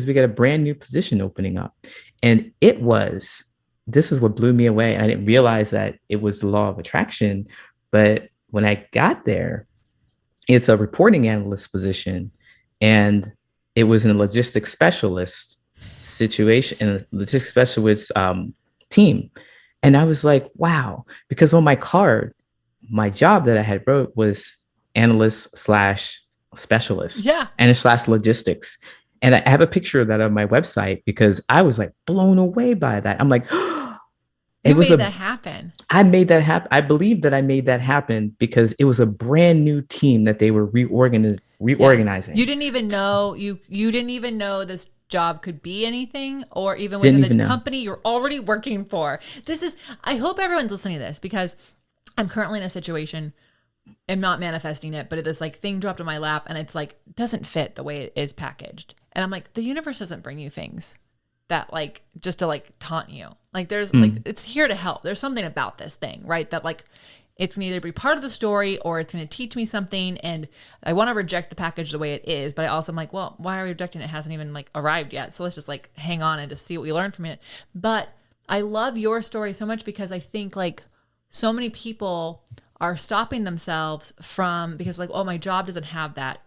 we got a brand new position opening up. And this is what blew me away. I didn't realize that it was the law of attraction. But when I got there, it's a reporting analyst position. And it was in a logistics specialist situation, in a logistics specialist team. And I was like, wow, because on my card, my job that I had wrote was analyst slash specialist Yeah. and slash logistics. And I have a picture of that on my website because I was like blown away by that. I'm like, You it was made a, that happen. I made that happen. I believe that I made that happen because it was a brand new team that they were Yeah. reorganizing. You didn't even know you didn't even know this job could be anything or even Didn't within the even know. company you're already working for. This is I hope everyone's listening to this because I'm currently in a situation. I'm not manifesting it, but this like thing dropped in my lap and it's like doesn't fit the way it is packaged. And I'm like, the universe doesn't bring you things that like just to like taunt you. Like there's like it's here to help. There's something about this thing, right? That like it's can either be part of the story or it's going to teach me something. And I want to reject the package the way it is, but I also am like, well, why are we rejecting it? It hasn't even like arrived yet. So let's just like hang on and just see what we learn from it. But I love your story so much because I think like so many people are stopping themselves from because like, oh, my job doesn't have that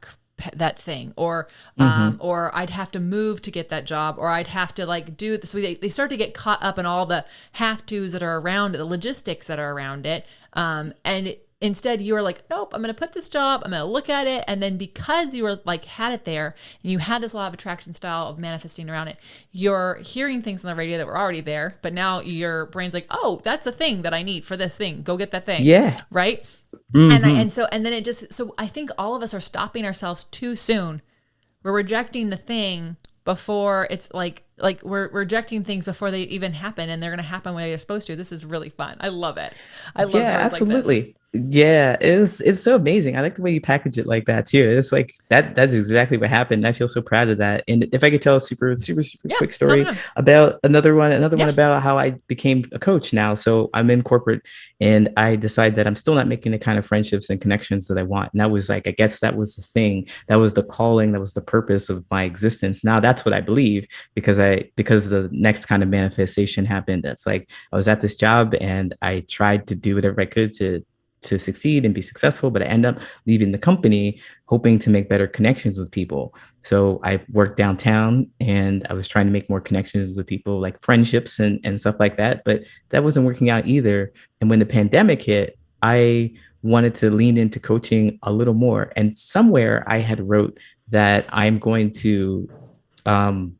thing or I'd have to move to get that job or I'd have to like do this. So they start to get caught up in all the have tos that are around it, the logistics that are around it. And instead you were like, nope, I'm going to put this job, I'm going to look at it. And then because you were like, had it there and you had this law of attraction style of manifesting around it, you're hearing things on the radio that were already there, but now your brain's like, oh, that's a thing that I need for this thing. Go get that thing. Yeah. Right. Mm-hmm. And then it just, so I think all of us are stopping ourselves too soon. We're rejecting the thing before it's like we're rejecting things before they even happen and they're going to happen when they're supposed to. This is really fun. I love it. I love Yeah, stories like this. absolutely. Yeah, it's so amazing. I like the way you package it like that too. It's like that's exactly what happened. I feel so proud of that. And if I could tell a super Yeah. quick Tell me story now. about another Yeah. one about how I became a coach now. So I'm in corporate and I decide that I'm still not making the kind of friendships and connections that I want. And that was like, I guess that was the thing. That was the calling, that was the purpose of my existence. Now that's what I believe because the next kind of manifestation happened. That's like I was at this job and I tried to do whatever I could to succeed and be successful, but I end up leaving the company hoping to make better connections with people. So I worked downtown and I was trying to make more connections with people, like friendships and stuff like that, but that wasn't working out either. And when the pandemic hit, I wanted to lean into coaching a little more. And somewhere I had wrote that I'm going to um,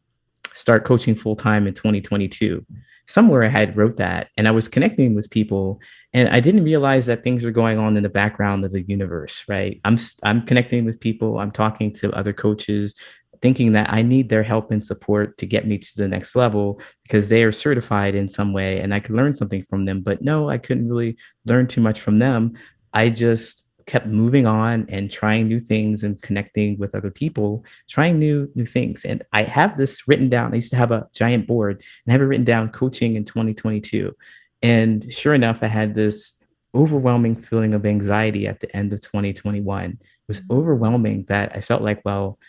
start coaching full time in 2022. Somewhere I had wrote that, and I was connecting with people, and I didn't realize that things were going on in the background of the universe. Right? I'm connecting with people. I'm talking to other coaches, thinking that I need their help and support to get me to the next level because they are certified in some way, and I could learn something from them. But no, I couldn't really learn too much from them. I just kept moving on and trying new things and connecting with other people, trying new things. And I have this written down. I used to have a giant board and I have it written down, coaching in 2022. And sure enough, I had this overwhelming feeling of anxiety at the end of 2021. It was overwhelming that I felt like, well,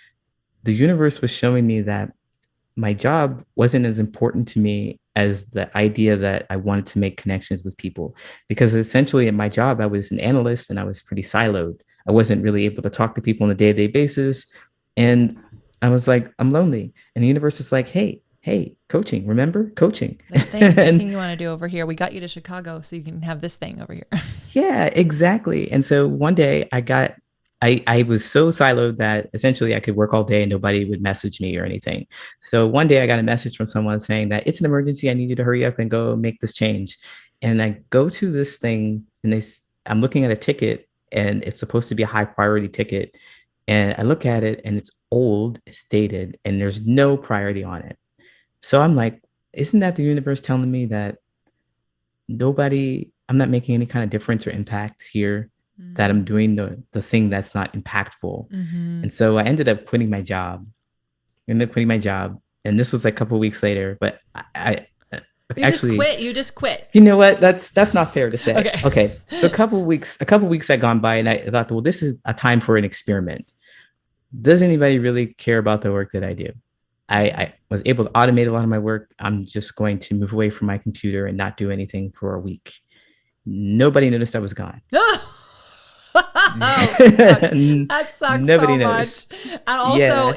the universe was showing me that my job wasn't as important to me as the idea that I wanted to make connections with people. Because essentially at my job, I was an analyst and I was pretty siloed. I wasn't really able to talk to people on a day-to-day basis. And I was like, I'm lonely. And the universe is like, hey, coaching, remember coaching? This And thing you want to do over here. We got you to Chicago so you can have this thing over here. yeah, exactly. And so one day I was so siloed that essentially I could work all day and nobody would message me or anything. So one day I got a message from someone saying that it's an emergency. I need you to hurry up and go make this change. And I go to this thing and I'm looking at a ticket and it's supposed to be a high priority ticket. And I look at it and it's old, it's dated, and there's no priority on it. So I'm like, isn't that the universe telling me that I'm not making any kind of difference or impact here, that I'm doing the thing that's not impactful. Mm-hmm. And so I ended up quitting my job. And this was like a couple of weeks later, but I You just actually, quit. You just quit. you know what? That's not fair to say. Okay. Okay. So a couple of weeks had gone by and I thought, well, this is a time for an experiment. Does anybody really care about the work that I do? I was able to automate a lot of my work. I'm just going to move away from my computer and not do anything for a week. Nobody noticed I was gone. Oh fuck. That sucks Nobody so much. noticed. And also Yeah.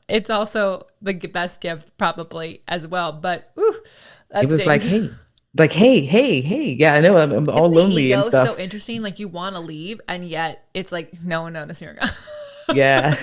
it's also the best gift probably as well. But ooh, It that was stings. like, hey, hey, hey. Yeah, I know I'm all Isn't the lonely and ego so stuff. interesting? Like you want to leave and yet it's like no one noticed you're gone. Yeah.